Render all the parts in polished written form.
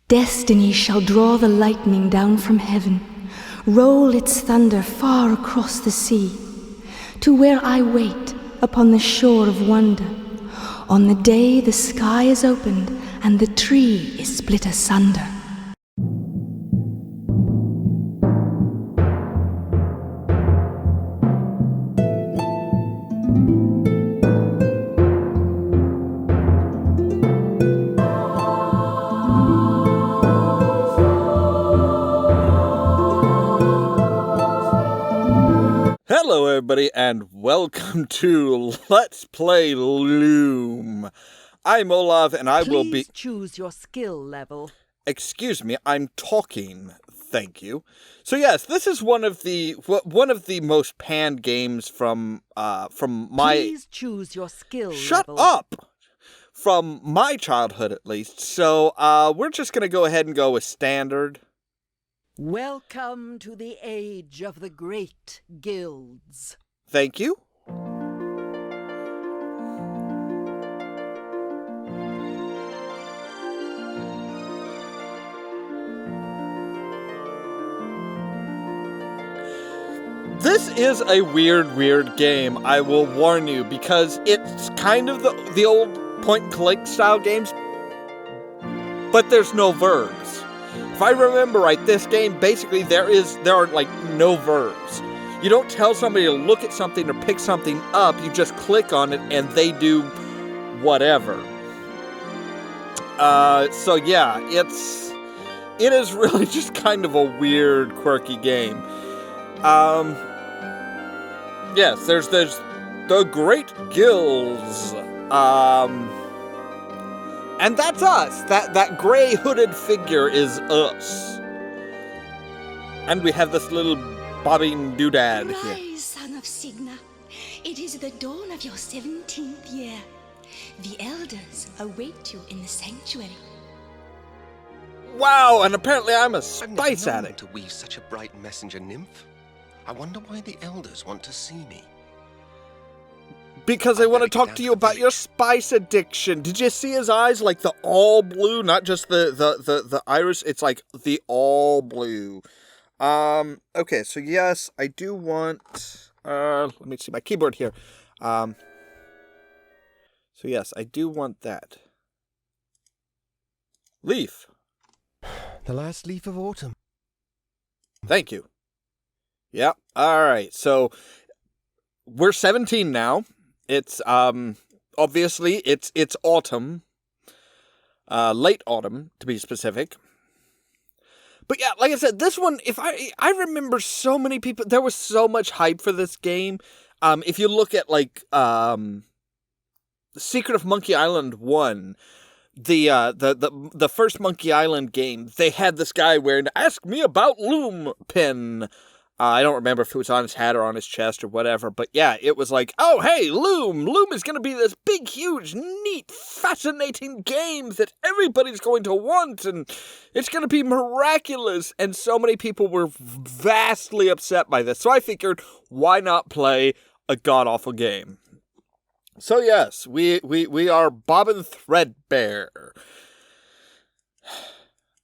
Destiny shall draw the lightning down from heaven, roll its thunder far across the sea, to where I wait upon the shore of wonder, on the day the sky is opened and the tree is split asunder. Hello everybody and welcome to Let's Play Loom. I'm Ollamh and I will be... Please choose your skill level. Excuse me, I'm talking. Thank you. So yes, this is one of the most panned games from my... Please choose your skill Shut level. up! From my childhood at least. So we're just going to go ahead and go with standard. Welcome to the age of the great guilds. Thank you. This is a weird game, I will warn you, because it's kind of the old point-and-click style games, but there's no verbs. If I remember right, this game, basically, there are like no verbs. You don't tell somebody to look at something or pick something up, you just click on it and they do whatever. So yeah, it is really just kind of a weird, quirky game. Yes, there's the Great Guilds. And that's us. That gray hooded figure is us. And we have this little bobbing doodad here. Rise, son of Signa. It is the dawn of your 17th year. The elders await you in the sanctuary. Wow, and apparently I'm a spice I've never known addict. to weave such a bright messenger nymph. I wonder why the elders want to see me. Because I want to talk to you about your spice addiction. Did you see his eyes? Like the all blue, not just the iris. It's like the all blue. Okay, so yes, I do want... let me see my keyboard here. So yes, I do want that. Leaf. The last leaf of autumn. Thank you. Yep, alright, so... We're 17 now. It's, obviously, it's autumn. Late autumn, to be specific. But yeah, like I said, this one, I remember so many people, there was so much hype for this game. If you look at, like, Secret of Monkey Island 1, the first Monkey Island game, they had this guy wearing, "Ask me about Loom" pin. I don't remember if it was on his hat or on his chest or whatever, but yeah, it was like, oh, hey, Loom! Loom is going to be this big, huge, neat, fascinating game that everybody's going to want, and it's going to be miraculous, and so many people were vastly upset by this, so I figured, why not play a god-awful game? So yes, we are Bobbin Threadbare,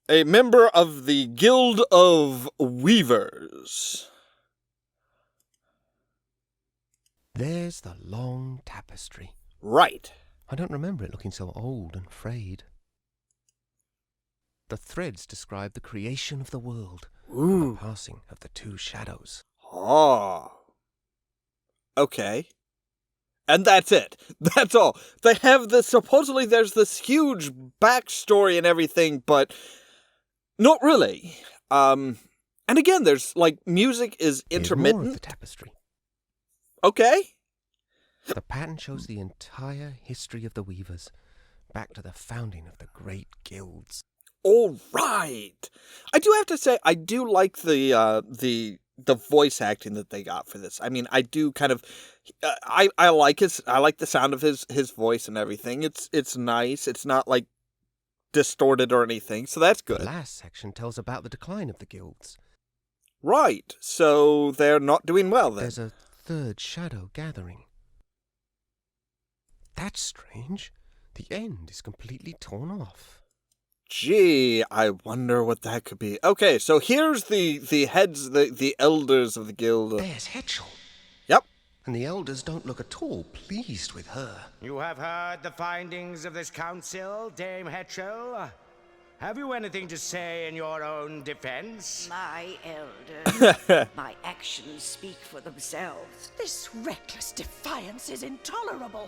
a member of the Guild of Weavers. There's the long tapestry. Right. I don't remember it looking so old and frayed. The threads describe the creation of the world, and the passing of the two shadows. Oh. Okay. And that's it. That's all. They have this, supposedly there's this huge backstory and everything, but not really. And again, there's, like, music is Here's intermittent. more of the tapestry. Okay. The pattern shows the entire history of the weavers, back to the founding of the great guilds. All right. I do have to say, I do like the voice acting that they got for this. I mean, I do kind of, I like the sound of his voice and everything. It's nice. It's not like distorted or anything, so that's good. The last section tells about the decline of the guilds. Right. So they're not doing well then. There's a third shadow gathering. That's strange. The end is completely torn off. Gee, I wonder what that could be. Okay, so here's the heads, the elders of the guild. There's Hetchel. Yep. And the elders don't look at all pleased with her. You have heard the findings of this council, Dame Hetchel. Have you anything to say in your own defense? My elders, my actions speak for themselves. This reckless defiance is intolerable.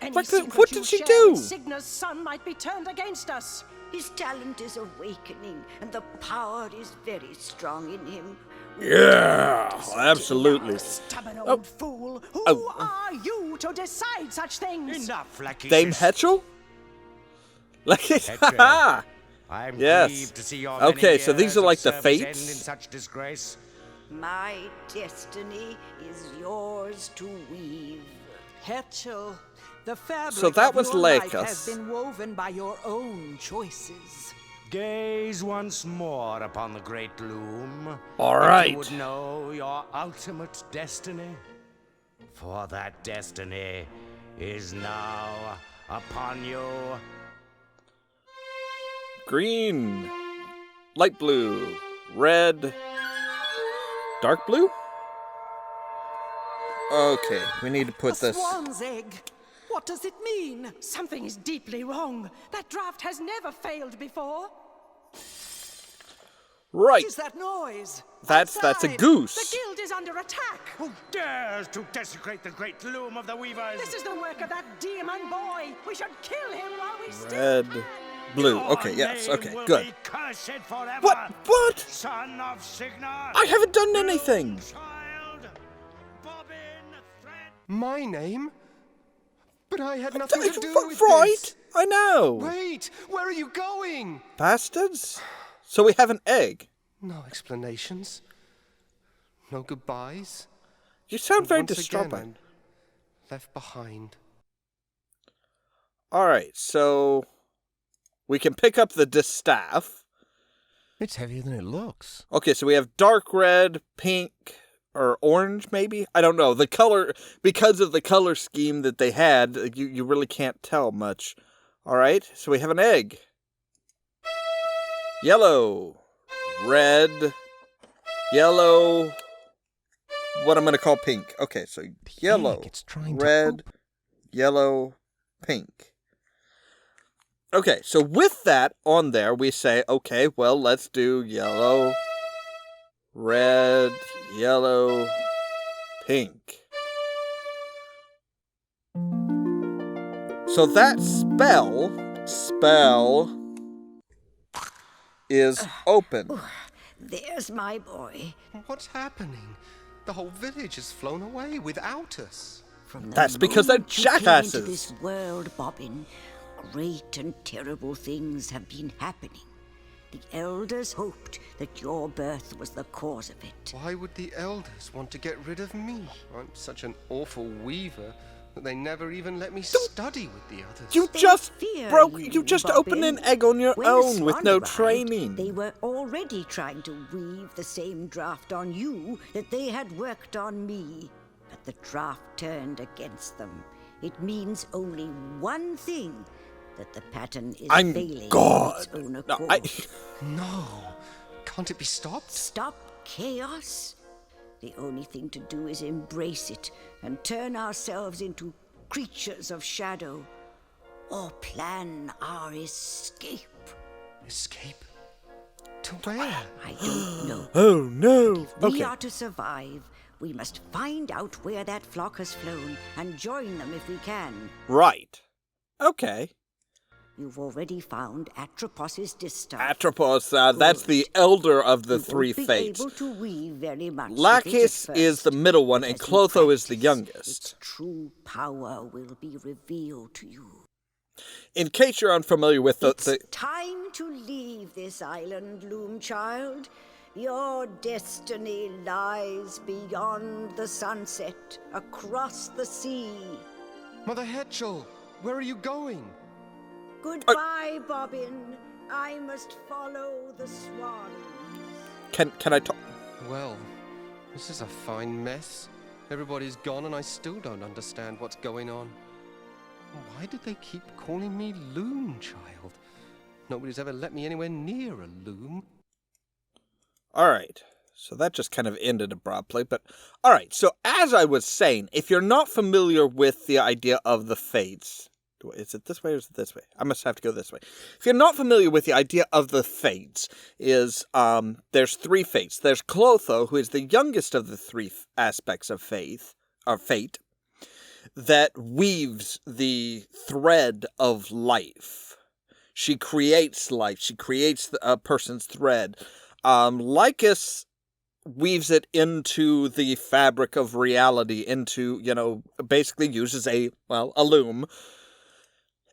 Any What secret did you she share do? with Signa's son might be turned against us. His talent is awakening, and the power is very strong in him. Yeah, absolutely. Stubborn old fool. Who are you to decide such things? Enough, Lachesis. Dame Hetchel? Hetchel. I'm Yes. grieved to see your Okay, many so these years are like of the service fates? end in such disgrace. My destiny is yours to weave. Hetchel, the fabric So that of was your life Lakos. has been woven by your own choices. Gaze once more upon the great Loom. All and right. you would know your ultimate destiny. For that destiny is now upon you. Green, light blue, red, dark blue? Okay, we need to put A this... swan's egg. What does it mean? Something is deeply wrong. That draft has never failed before. Right, What is that noise? that's a Outside. goose. The guild is under attack. Who dares to desecrate the great Loom of the Weavers? This is the work of that demon boy. We should kill him while we still Red, can. blue. Your Okay, yes, name okay, will good. be cursed forever. What? Son of Signa. I haven't done anything. Child, Bobbin, Thread. My name? But I had nothing to do with Right, this. I know. Wait, where are you going? Bastards. So we have an egg. No explanations. No goodbyes. You sound And very once distraught again, by it. I'm left behind. All right, so we can pick up the distaff. It's heavier than it looks. Okay, so we have dark red, pink, or orange, maybe? I don't know. The color, because of the color scheme that they had, you really can't tell much. All right, so we have an egg. Yellow, red, yellow, what I'm going to call pink. Okay, so yellow, egg, it's trying to red, yellow, pink. Okay, so with that on there, we say, okay, well, let's do yellow, red, yellow, pink. So that spell is open. There's my boy. What's happening? The whole village has flown away without us. From the That's because they're moment you came into jackasses. this world, Bobbin, great and terrible things have been happening. The elders hoped that your birth was the cause of it. Why would the elders want to get rid of me? I'm such an awful weaver that they never even let me study with the others. You They just fear you just opened Bobbin. an egg on your When the own with swan no arrived, training. They were already trying to weave the same draft on you that they had worked on me. But the draft turned against them. It means only one thing, that the pattern is I'm failing God. of its own No, accord. No. Can't it be stopped? Stop chaos? The only thing to do is embrace it and turn ourselves into creatures of shadow, or plan our escape. Escape? To where? I don't know. Oh no. We Okay. are to survive. We must find out where that flock has flown and join them if we can. Right. Okay. You've already found Atropos's distaff. Atropos, that's the elder of the You three won't be fates. able to weave very much. Lachis is the middle one, and As you Clotho is the practice, youngest. Its true power will be revealed to you. In case you're unfamiliar with It's the time to leave this island, Loom child. Your destiny lies beyond the sunset, across the sea. Mother Hetchel, where are you going? Goodbye, Bobbin. I must follow the swans. can I talk? Well, this is a fine mess. Everybody's gone and I still don't understand what's going on. Why did they keep calling me Loom Child? Nobody's ever let me anywhere near a loom. All right. So that just kind of ended abruptly. But all right. So as I was saying, if you're not familiar with the idea of the fates, is it this way or is it this way? I must have to go this way. If you're not familiar with the idea of the fates, there's three fates. There's Clotho, who is the youngest of the three aspects of fate, that weaves the thread of life. She creates life. She creates a person's thread. Lycus weaves it into the fabric of reality, basically uses a loom,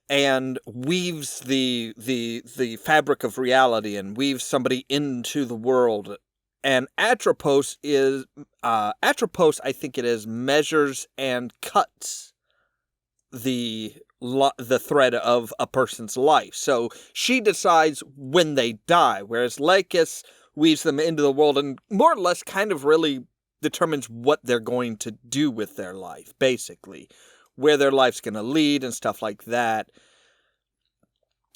and weaves the fabric of reality and weaves somebody into the world. And Atropos, I think it is, measures and cuts the thread of a person's life. So she decides when they die, whereas Lycus weaves them into the world and more or less kind of really determines what they're going to do with their life, basically. Where their life's going to lead and stuff like that.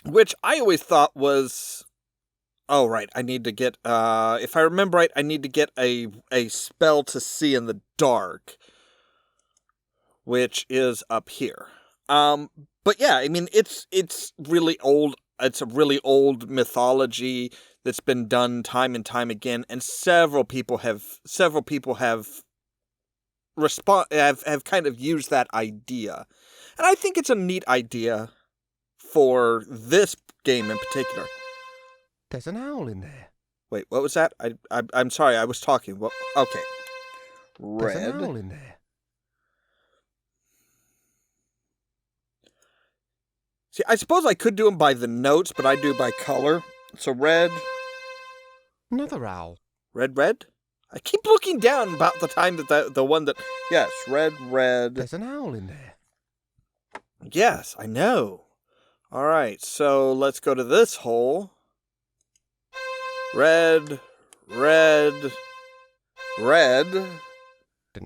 Which I always thought was... Oh, right, I need to get... if I remember right, I need to get a spell to see in the dark. Which is up here. But yeah, I mean, it's really old. It's a really old mythology that's been done time and time again, and several people have kind of used that idea, and I think it's a neat idea for this game in particular. There's an owl in there. Wait, what was that? I'm sorry, I was talking. Well, okay. Red. There's an owl in there. See, I suppose I could do them by the notes, but I do by color. So red. Another owl. Red. I keep looking down about the time that the one that... Yes, red. There's an owl in there. Yes, I know. All right, so let's go to this hole. Red. Didn't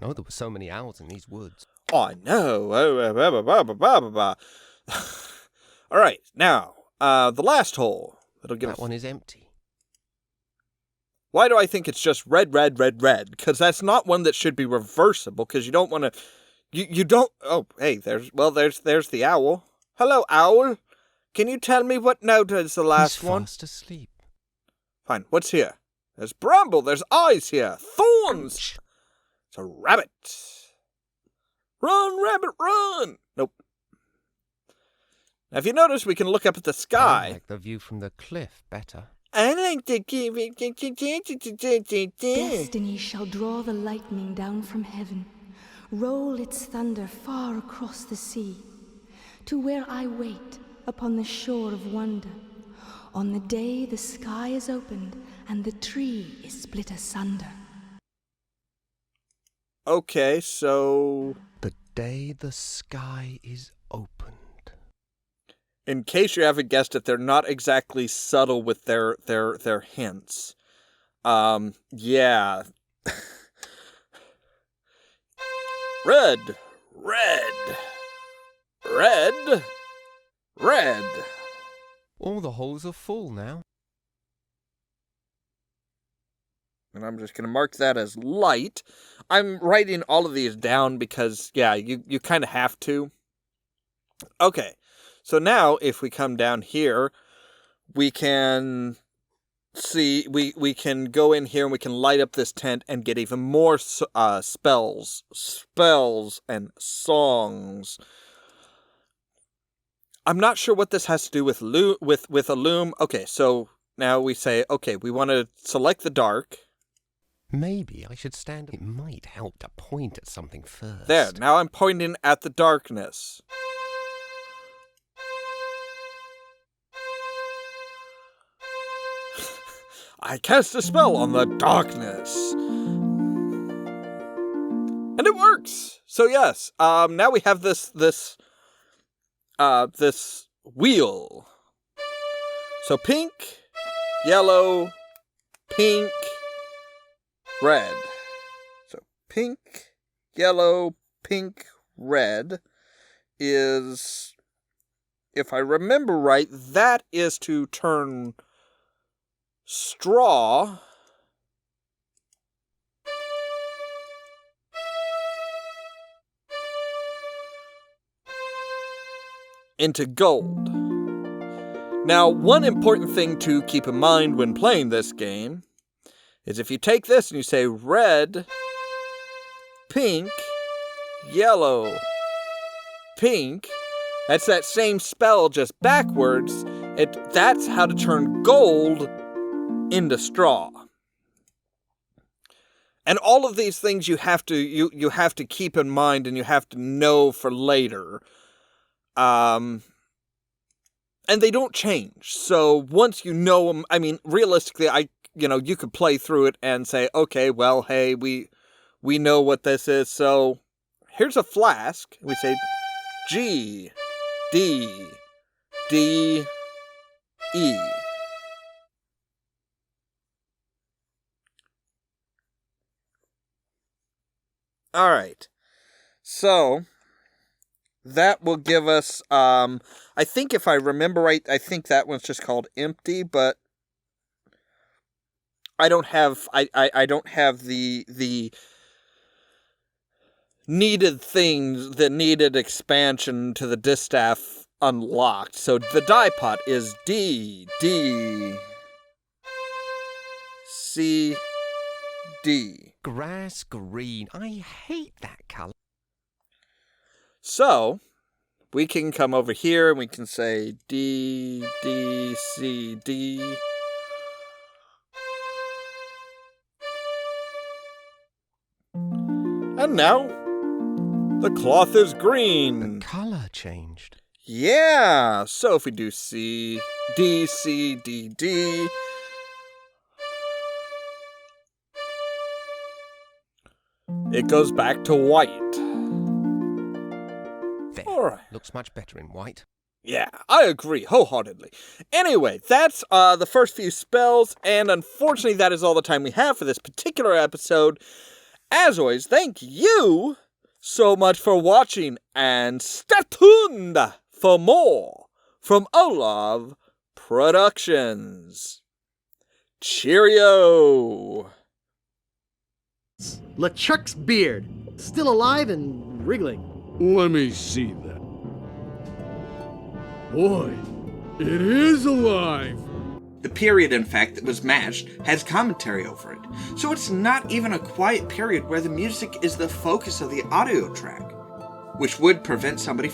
know there were so many owls in these woods. Oh, I know. All right, now, the last hole. That one is empty. Why do I think it's just red? Because that's not one that should be reversible, because you don't want to... You don't... Oh, hey, there's the owl. Hello, owl. Can you tell me what note is the last one? He's fast asleep. Fine, what's here? There's bramble, there's eyes here, thorns! Ouch. It's a rabbit. Run, rabbit, run! Nope. Now, if you notice, we can look up at the sky. I like the view from the cliff better. I like to give it... Destiny shall draw the lightning down from heaven, roll its thunder far across the sea, to where I wait upon the shore of wonder, on the day the sky is opened and the tree is split asunder. Okay, so... The day the sky is opened. In case you haven't guessed it, they're not exactly subtle with their hints. Yeah. Red. All the holes are full now. And I'm just going to mark that as light. I'm writing all of these down because, yeah, you kind of have to. Okay. So now, if we come down here, we can see, we can go in here and we can light up this tent and get even more spells and songs. I'm not sure what this has to do with a loom. Okay, so now we say, okay, we want to select the dark. Maybe I should stand... It might help to point at something first. There, now I'm pointing at the darkness. I cast a spell on the darkness. And it works. So yes, now we have this wheel. So pink, yellow, pink, red. So pink, yellow, pink, red is if I remember right, that is to turn straw into gold. Now, one important thing to keep in mind when playing this game is if you take this and you say red, pink, yellow, pink, that's that same spell just backwards. That's how to turn gold into straw. And all of these things you have to keep in mind and you have to know for later. And they don't change. So once you know them, I mean, realistically, you could play through it and say, okay, well, hey, we know what this is. So here's a flask. We say G, D, D, E. All right. So that will give us, I think if I remember right, I think that one's just called empty, but I don't have, I don't have the needed things, the needed expansion to the distaff unlocked. So the die pot is D, D, C, D. Grass green. I hate that color. So, we can come over here and we can say D, D, C, D. And now, the cloth is green. The color changed. Yeah, so if we do C, D, C, D, D. It goes back to white. There. All right. Looks much better in white. Yeah, I agree wholeheartedly. Anyway, that's the first few spells, and unfortunately that is all the time we have for this particular episode. As always, thank you so much for watching, and stay tuned for more from Ollamh Productions. Cheerio! LeChuck's beard, still alive and wriggling. Let me see that. Boy, it is alive! The period, in fact, that was matched has commentary over it, so it's not even a quiet period where the music is the focus of the audio track, which would prevent somebody